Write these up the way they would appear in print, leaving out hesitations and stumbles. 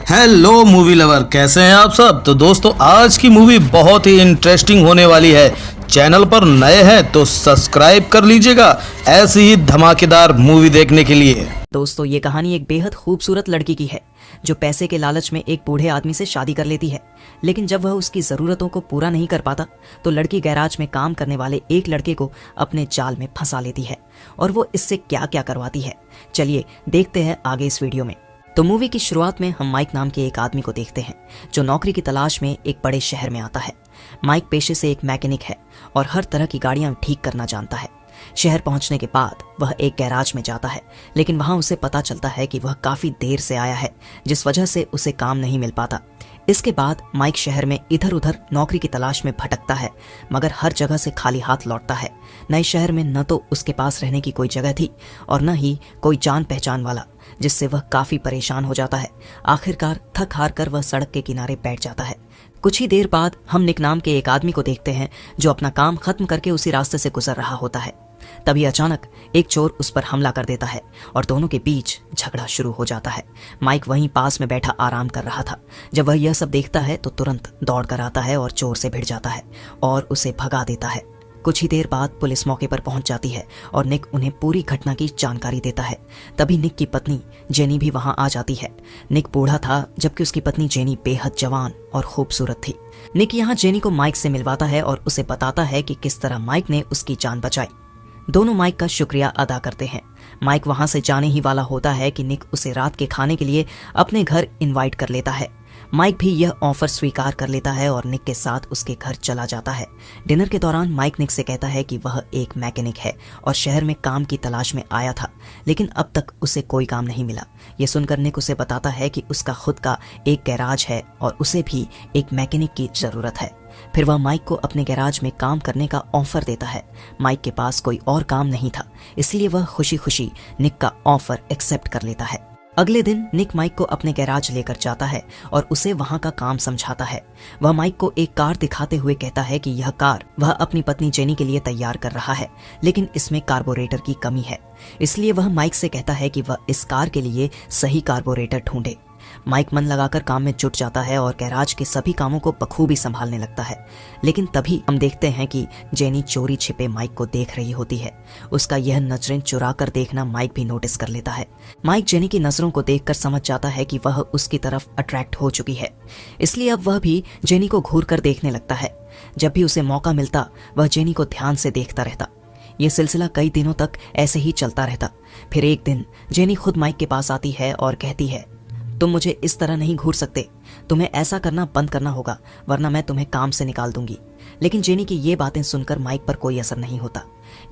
Hello movie lover, कैसे हैं आप सब। तो दोस्तों, आज की मूवी बहुत ही इंटरेस्टिंग होने वाली है। चैनल पर नए हैं तो सब्सक्राइब कर लीजिएगा ऐसी ही धमाकेदार मूवी देखने के लिए। दोस्तों, ये कहानी एक बेहद खूबसूरत लड़की की है जो पैसे के लालच में एक बूढ़े आदमी से शादी कर लेती है। लेकिन जब वह उसकी ज़रूरतों को पूरा नहीं कर पाता तो लड़की गैराज में काम करने वाले एक लड़के को अपने जाल में फंसा लेती है और वो इससे क्या क्या करवाती है, चलिए देखते हैं आगे इस वीडियो में। तो मूवी की शुरुआत में हम माइक नाम के एक आदमी को देखते हैं जो नौकरी की तलाश में एक बड़े शहर में आता है। माइक पेशे से एक मैकेनिक है और हर तरह की गाड़ियां ठीक करना जानता है। शहर पहुंचने के बाद वह एक गैराज में जाता है, लेकिन वहां उसे पता चलता है कि वह काफी देर से आया है, जिस वजह से उसे काम नहीं मिल पाता। इसके बाद माइक शहर में इधर उधर नौकरी की तलाश में भटकता है, मगर हर जगह से खाली हाथ लौटता है। नए शहर में न तो उसके पास रहने की कोई जगह थी और न ही कोई जान पहचान वाला, जिससे वह काफी परेशान हो जाता है। आखिरकार थक हार कर वह सड़क के किनारे बैठ जाता है। कुछ ही देर बाद हम निक नाम के एक आदमी को देखते हैं जो अपना काम खत्म करके उसी रास्ते से गुजर रहा होता है। तभी अचानक एक चोर उस पर हमला कर देता है और दोनों के बीच झगड़ा शुरू हो जाता है। माइक वहीं पास में बैठा आराम कर रहा था। जब वह यह सब देखता है तो तुरंत दौड़ कर आता है और चोर से भिड़ जाता है और उसे भगा देता है। कुछ ही देर बाद पुलिस मौके पर पहुंच जाती है और निक उन्हें पूरी घटना की जानकारी देता है। तभी निक की पत्नी जेनी भी वहां आ जाती है। निक बूढ़ा था जबकि उसकी पत्नी जेनी बेहद जवान और खूबसूरत थी। निक यहाँ जेनी को माइक से मिलवाता है और उसे बताता है कि किस तरह माइक ने उसकी जान बचाई। दोनों माइक का शुक्रिया अदा करते हैं। माइक वहां से जाने ही वाला होता है कि निक उसे रात के खाने के लिए अपने घर इनवाइट कर लेता है। माइक भी यह ऑफर स्वीकार कर लेता है और निक के साथ उसके घर चला जाता है। डिनर के दौरान माइक निक से कहता है कि वह एक मैकेनिक है और शहर में काम की तलाश में आया था, लेकिन अब तक उसे कोई काम नहीं मिला। ये सुनकर निक उसे बताता है कि उसका खुद का एक गैराज है और उसे भी एक मैकेनिक की जरूरत है। फिर वह माइक को अपने गैराज में काम करने का ऑफर देता है। माइक के पास कोई और काम नहीं था, इसलिए वह खुशी खुशी निक का ऑफर एक्सेप्ट कर लेता है। अगले दिन निक माइक को अपने गैराज लेकर जाता है और उसे वहां का काम समझाता है। वह माइक को एक कार दिखाते हुए कहता है कि यह कार वह अपनी पत्नी जेनी के लिए तैयार कर रहा है, लेकिन इसमें कार्बोरेटर की कमी है। इसलिए वह माइक से कहता है कि वह इस कार के लिए सही कार्बोरेटर ढूंढे। माइक मन लगाकर काम में जुट जाता है और गैराज के सभी कामों को बखूबी संभालने लगता है। लेकिन तभी हम देखते हैं कि जेनी चोरी छिपे माइक को देख रही होती है। उसका यह नजरें चुरा कर देखना माइक भी नोटिस कर लेता है। माइक जेनी की नजरों को देखकर समझ जाता है कि वह उसकी तरफ अट्रैक्ट हो चुकी है, इसलिए अब वह भी जेनी को घूर कर देखने लगता है। जब भी उसे मौका मिलता वह जेनी को ध्यान से देखता रहता। ये सिलसिला कई दिनों तक ऐसे ही चलता रहता। फिर एक दिन जेनी खुद माइक के पास आती है और कहती है, तुम मुझे इस तरह नहीं घूर सकते, तुम्हें ऐसा करना बंद करना होगा, वरना मैं तुम्हें काम से निकाल दूंगी। लेकिन जेनी की ये बातें सुनकर माइक पर कोई असर नहीं होता।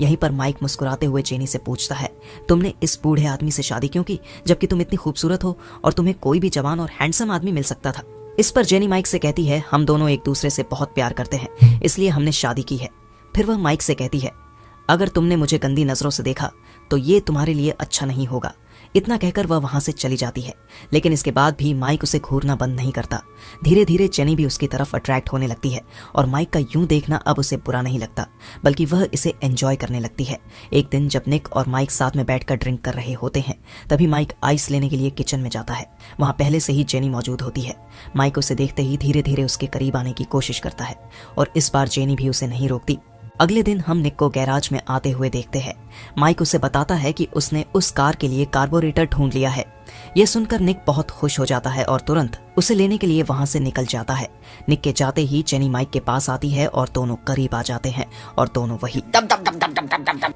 यहीं पर माइक मुस्कुराते हुए जेनी से पूछता है, तुमने इस बूढ़े आदमी से शादी क्यों की, जबकि तुम इतनी खूबसूरत हो और तुम्हें कोई भी जवान और हैंडसम आदमी मिल सकता था। इस पर जेनी माइक से कहती है, हम दोनों एक दूसरे से बहुत प्यार करते हैं, इसलिए हमने शादी की है। फिर वह माइक से कहती है, अगर तुमने मुझे गंदी नजरों से देखा तो ये तुम्हारे लिए अच्छा नहीं होगा। इतना कहकर वह वहां से चली जाती है। लेकिन इसके बाद भी माइक उसे घूरना बंद नहीं करता। धीरे धीरे जेनी भी उसकी तरफ अट्रैक्ट होने लगती है और माइक का यूं देखना अब उसे बुरा नहीं लगता, बल्कि वह इसे एंजॉय करने लगती है। एक दिन जब निक और माइक साथ में बैठकर ड्रिंक कर रहे होते हैं, तभी माइक आइस लेने के लिए किचन में जाता है। वहां पहले से ही जेनी मौजूद होती है। माइक उसे देखते ही धीरे धीरे उसके करीब आने की कोशिश करता है और इस बार जेनी भी उसे नहीं रोकती। अगले दिन हम निक को गैराज में आते हुए देखते हैं। माइक उसे बताता है कि उसने उस कार के लिए कार्बोरेटर ढूंढ लिया है। यह सुनकर निक बहुत खुश हो जाता है और तुरंत उसे लेने के लिए वहां से निकल जाता है। निक के जाते ही जेनी माइक के पास आती है और दोनों करीब आ जाते हैं और दोनों वही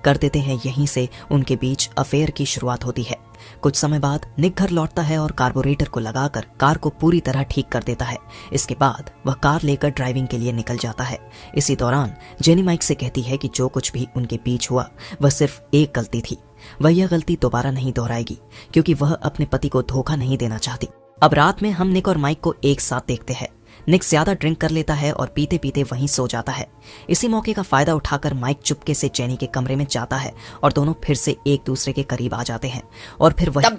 कर देते हैं। यहीं से उनके बीच अफेयर की शुरुआत होती है। कुछ समय बाद निक घर लौटता है और कार्बोरेटर को लगाकर कार को पूरी तरह ठीक कर देता है। इसके बाद वह कार लेकर ड्राइविंग के लिए निकल जाता है। इसी दौरान जेनी माइक से कहती है कि जो कुछ भी उनके बीच हुआ वह सिर्फ एक गलती थी। वह यह गलती दोबारा नहीं दोहराएगी, क्योंकि वह अपने पति को धोखा नहीं देना चाहती। अब रात में हम निक और माइक को एक साथ देखते हैं। निक ज्यादा ड्रिंक कर लेता है और पीते पीते वहीं सो जाता है। इसी मौके का फायदा उठाकर माइक चुपके से जेनी के कमरे में जाता है और दोनों फिर से एक दूसरे के करीब आ जाते हैं और फिर वही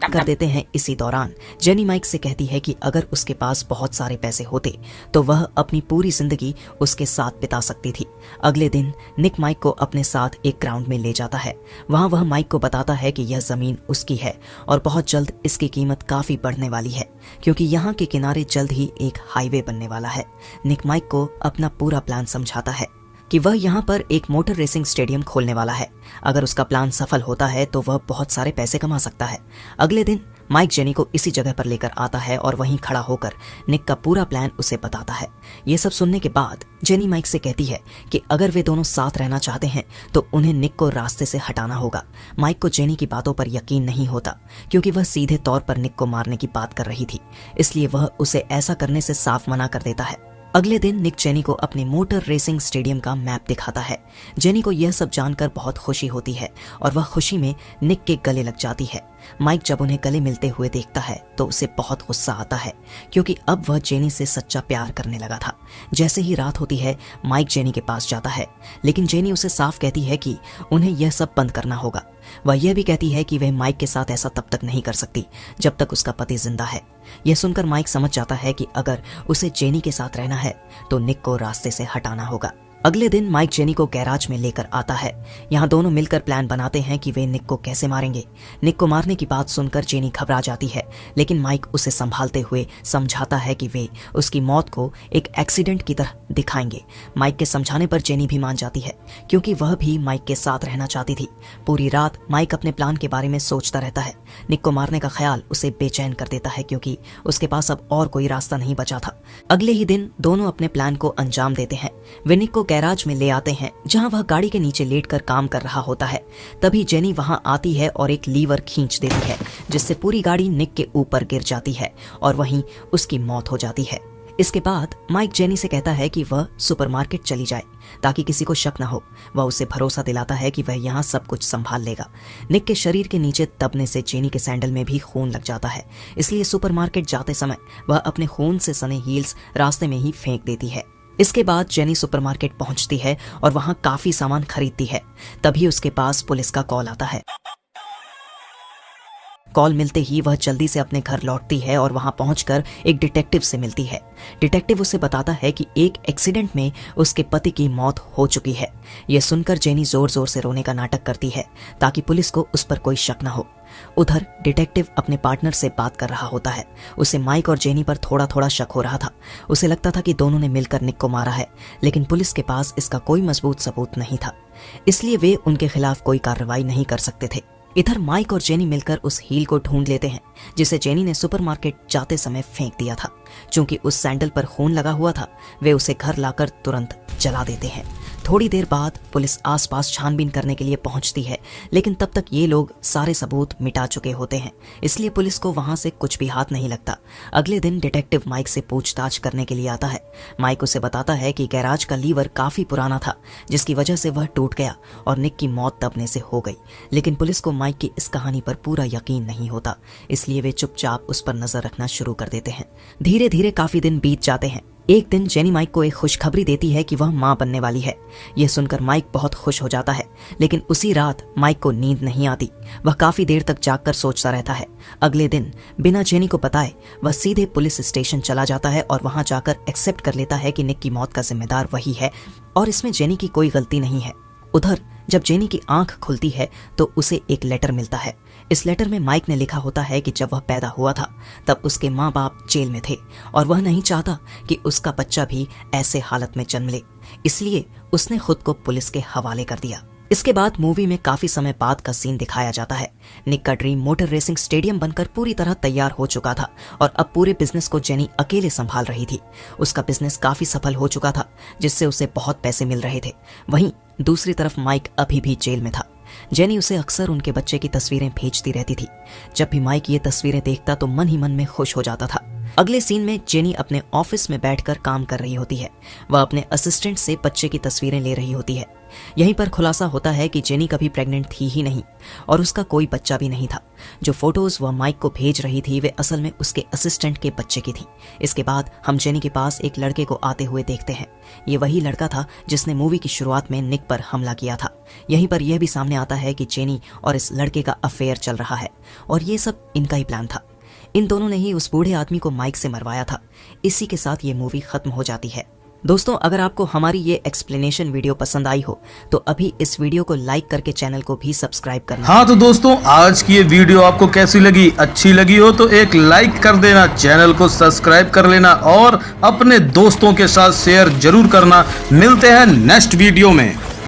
कर देते हैं। इसी दौरान जेनी माइक से कहती है कि अगर उसके पास बहुत सारे पैसे होते तो वह अपनी पूरी जिंदगी उसके साथ बिता सकती थी। अगले दिन निक माइक को अपने साथ एक ग्राउंड में ले जाता है। वहां वह माइक को बताता है कि यह जमीन उसकी है और बहुत जल्द इसकी कीमत काफी बढ़ने वाली है क्योंकि यहाँ के किनारे जल्द ही एक हाईवे बनने वाला है। निक माइक को अपना पूरा प्लान समझाता है कि वह यहाँ पर एक मोटर रेसिंग स्टेडियम खोलने वाला है। अगर उसका प्लान सफल होता है तो वह बहुत सारे पैसे कमा सकता है। अगले दिन माइक जेनी को इसी जगह पर लेकर आता है और वहीं खड़ा होकर निक का पूरा प्लान उसे बताता है। ये सब सुनने के बाद जेनी माइक से कहती है कि अगर वे दोनों साथ रहना चाहते हैं तो उन्हें निक को रास्ते से हटाना होगा। माइक को जेनी की बातों पर यकीन नहीं होता क्योंकि वह सीधे तौर पर निक को मारने की बात कर रही थी, इसलिए वह उसे ऐसा करने से साफ मना कर देता है। अगले दिन निक जेनी को अपने मोटर रेसिंग स्टेडियम का मैप दिखाता है। जेनी को यह सब जानकर बहुत खुशी होती है और वह खुशी में निक के गले लग जाती है। माइक जब उन्हें गले मिलते हुए देखता है तो उसे बहुत गुस्सा आता है क्योंकि अब वह जेनी से सच्चा प्यार करने लगा था। जैसे ही रात होती है माइक जेनी के पास जाता है, लेकिन जेनी उसे साफ कहती है कि उन्हें यह सब बंद करना होगा। वह यह भी कहती है कि वह माइक के साथ ऐसा तब तक नहीं कर सकती जब तक उसका पति जिंदा है। यह सुनकर माइक समझ जाता है कि अगर उसे जेनी के साथ रहना है तो निक को रास्ते से हटाना होगा। अगले दिन माइक जेनी को गैराज में लेकर आता है। यहाँ दोनों मिलकर प्लान बनाते हैं कि वे निक को कैसे मारेंगे। निक को मारने की बात सुनकर जेनी घबरा जाती है, लेकिन माइक उसे संभालते हुए समझाता है कि वे उसकी मौत को एक एक्सीडेंट की तरह दिखाएंगे। माइक के समझाने पर जेनी भी मान जाती है क्योंकि वह भी माइक के साथ रहना चाहती थी। पूरी रात माइक अपने प्लान के बारे में सोचता रहता है। निक को मारने का ख्याल उसे बेचैन कर देता है क्योंकि उसके पास अब और कोई रास्ता नहीं बचा था। अगले ही दिन दोनों अपने प्लान को अंजाम देते हैं। वे निक को गैराज में ले आते हैं जहां वह गाड़ी के नीचे लेटकर काम कर रहा होता है। तभी जेनी वहां आती है और एक लीवर खींच देती है जिससे पूरी गाड़ी निक के ऊपर गिर जाती है और वहीं उसकी मौत हो जाती है। इसके बाद माइक जेनी से कहता है कि वह सुपरमार्केट चली जाए ताकि किसी को शक न हो। वह उसे भरोसा दिलाता है कि वह यहाँ सब कुछ संभाल लेगा। निक के शरीर के नीचे दबने से जेनी के सैंडल में भी खून लग जाता है, इसलिए सुपरमार्केट जाते समय वह अपने खून से सने हील्स रास्ते में ही फेंक देती है। इसके बाद जेनी सुपरमार्केट पहुंचती है और वहां काफी सामान खरीदती है। तभी उसके पास पुलिस का कॉल आता है। कॉल मिलते ही वह जल्दी से अपने घर लौटती है और वहां पहुंचकर एक डिटेक्टिव से मिलती है। डिटेक्टिव उसे बताता है कि एक एक्सीडेंट में उसके पति की मौत हो चुकी है। यह सुनकर जेनी जोर जोर से रोने का नाटक करती है ताकि पुलिस को उस पर कोई शक न हो। उधर डिटेक्टिव अपने पार्टनर से बात कर रहा होता है। उसे माइक और जेनी पर थोड़ा थोड़ा शक हो रहा था। उसे लगता था कि दोनों ने मिलकर निक को मारा है, लेकिन पुलिस के पास इसका कोई मजबूत सबूत नहीं था, इसलिए वे उनके खिलाफ कोई कार्रवाई नहीं कर सकते थे। इधर माइक और जेनी मिलकर उस हील को ढूंढ लेते हैं जिसे जेनी ने सुपरमार्केट जाते समय फेंक दिया था। चूंकि उस सैंडल पर खून लगा हुआ था, वे उसे घर लाकर तुरंत जला देते हैं। थोड़ी देर बाद पुलिस आसपास छानबीन करने के लिए पहुंचती है, लेकिन तब तक ये लोग सारे सबूत मिटा चुके होते हैं, इसलिए पुलिस को वहां से कुछ भी हाथ नहीं लगता। अगले दिन डिटेक्टिव माइक से पूछताछ करने के लिए आता है। माइक उसे बताता है कि गैराज का लीवर काफी पुराना था, जिसकी वजह से वह टूट गया और निक की मौत दबने से हो गई। लेकिन पुलिस को माइक की इस कहानी पर पूरा यकीन नहीं होता, इसलिए वे चुपचाप उस पर नजर रखना शुरू कर देते हैं। धीरे धीरे काफी दिन बीत जाते हैं। एक दिन जेनी माइक को एक खुशखबरी देती है कि वह मां बनने वाली है। यह सुनकर माइक बहुत खुश हो जाता है, लेकिन उसी रात माइक को नींद नहीं आती। वह काफी देर तक जागकर सोचता रहता है। अगले दिन बिना जेनी को बताए वह सीधे पुलिस स्टेशन चला जाता है और वहां जाकर एक्सेप्ट कर लेता है कि निक की मौत का जिम्मेदार वही है और इसमें जेनी की कोई गलती नहीं है। उधर जब जेनी की आंख खुलती है तो उसे एक लेटर मिलता है। इस लेटर में माइक ने लिखा होता है कि जब वह पैदा हुआ था तब उसके माँ बाप जेल में थे और वह नहीं चाहता कि उसका बच्चा भी ऐसे हालत में जन्म ले, इसलिए उसने खुद को पुलिस के हवाले कर दिया। इसके बाद मूवी में काफी समय बाद का सीन दिखाया जाता है। निक का ड्रीम मोटर रेसिंग स्टेडियम बनकर पूरी तरह तैयार हो चुका था और अब पूरे बिजनेस को जेनी अकेले संभाल रही थी। उसका बिजनेस काफी सफल हो चुका था, जिससे उसे बहुत पैसे मिल रहे थे। वहीं दूसरी तरफ माइक अभी भी जेल में था। जेनी उसे अक्सर उनके बच्चे की तस्वीरें भेजती रहती थी। जब भी माइक ये तस्वीरें देखता तो मन ही मन में खुश हो जाता था। अगले सीन में जेनी अपने ऑफिस में बैठकर काम कर रही होती है। वह अपने असिस्टेंट से बच्चे की तस्वीरें ले रही होती है। यहीं पर खुलासा होता है कि जेनी कभी प्रेग्नेंट थी ही नहीं और उसका कोई बच्चा भी नहीं था। जो फोटोज वह माइक को भेज रही थी वे असल में उसके असिस्टेंट के बच्चे की थी। इसके बाद हम जेनी के पास एक लड़के को आते हुए देखते हैं। ये वही लड़का था जिसने मूवी की शुरुआत में निक पर हमला किया था। यहीं पर यह भी सामने आता है कि जेनी और इस लड़के का अफेयर चल रहा है और ये सब इनका ही प्लान था। इन दोनों ने ही उस बूढ़े आदमी को माइक से मरवाया था। इसी के साथ ये मूवी खत्म हो जाती है। दोस्तों, अगर आपको हमारी ये एक्सप्लेनेशन वीडियो पसंद आई हो तो अभी इस वीडियो को लाइक करके चैनल को भी सब्सक्राइब करना। हाँ तो दोस्तों, आज की ये वीडियो आपको कैसी लगी? अच्छी लगी हो तो एक लाइक कर देना, चैनल को सब्सक्राइब कर लेना और अपने दोस्तों के साथ शेयर जरूर करना। मिलते हैं नेक्स्ट वीडियो में।